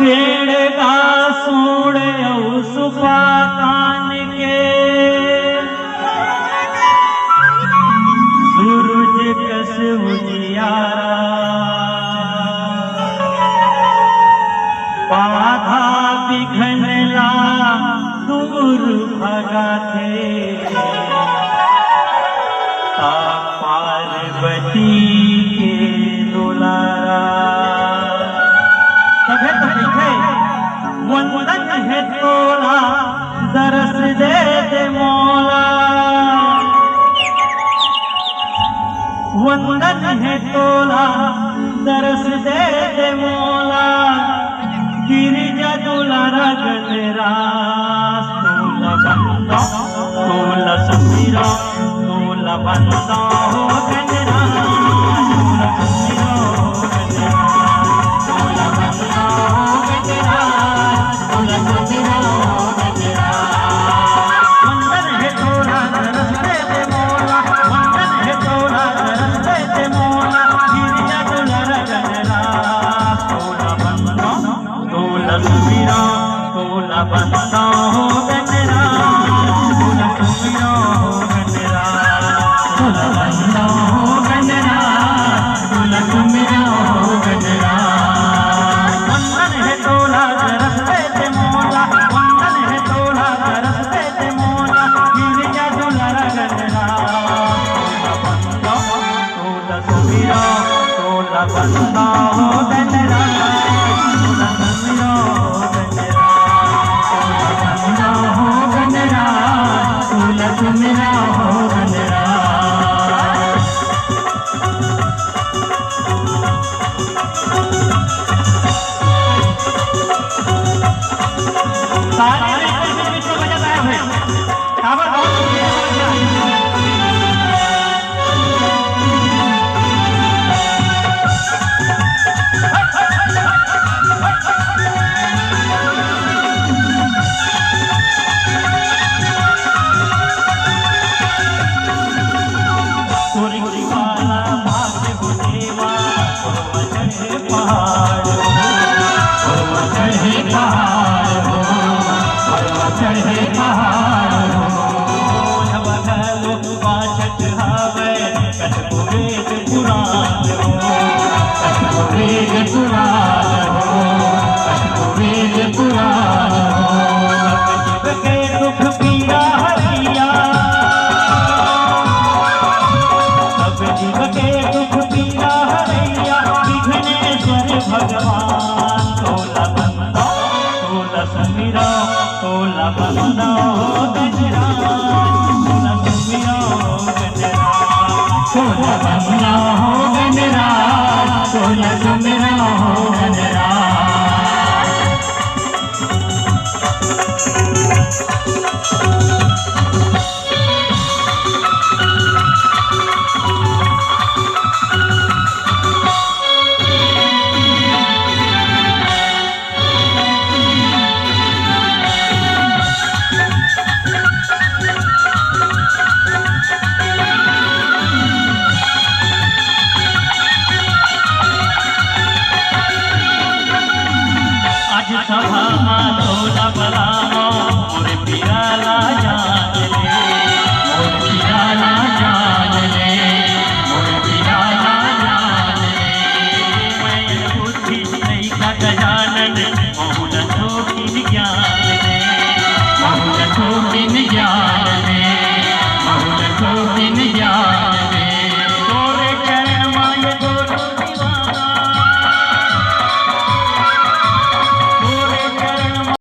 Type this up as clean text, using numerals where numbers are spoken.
पेड़ का सूड़ औ सुपा कान के सूरज कस उजियारा बाधा बिघनला दूर भगा थे पार्वती के दुलारा सभे तो दिखे वंदन है तोला दरस दे मौला वंदन है तोला दरस दे मौला गिरिजा दुलारा गजरास तोला बंदा तोला सुमीरा तोला बंदा हो गजरास तोला सुमीरा हो गजरास तोला बंदा हो गजरास तोला सुमीरा हो गजरास वंदन है तोला दरस दे मौला वंदन है तोला दरस दे मौला गिरिजा दुलारा गजरास तोला बंदा तोला सुमीरा तोला बंदा हो गजरास तोला सुमीरा हो गजरास तोला बंदा हो गजरास तोला सुमीरा हो गजरास वंदन है तोला दरस दे मौला वंदन है तोला दरस दे मौला गिरिजा दुलारा गजरास तोला बंदा तोला सुमीरा तोला बंदा हो गजरास तोला सुमीरा हो गजरास तोला सुमीरा हो गजरास सारे बीच में बजाता है भाई काबर भगवान तोला बंदा तोला सुमीरा तोला बंदा हो गजरास तोला सुमीरा हो गजरास तोला बंदा हो गजरास तोला सुमीरा हो गजरास सभा तोला बलामो मोरे पियाला जान ले मोरे पियाला जान ले मोरे पियाला जान ले मैं बुद्धि नहीं का गजानन मोहन ठोकिन ज्ञान ले मोहन ठोकिन ज्ञान ले मोहन ठोकिन ज्ञान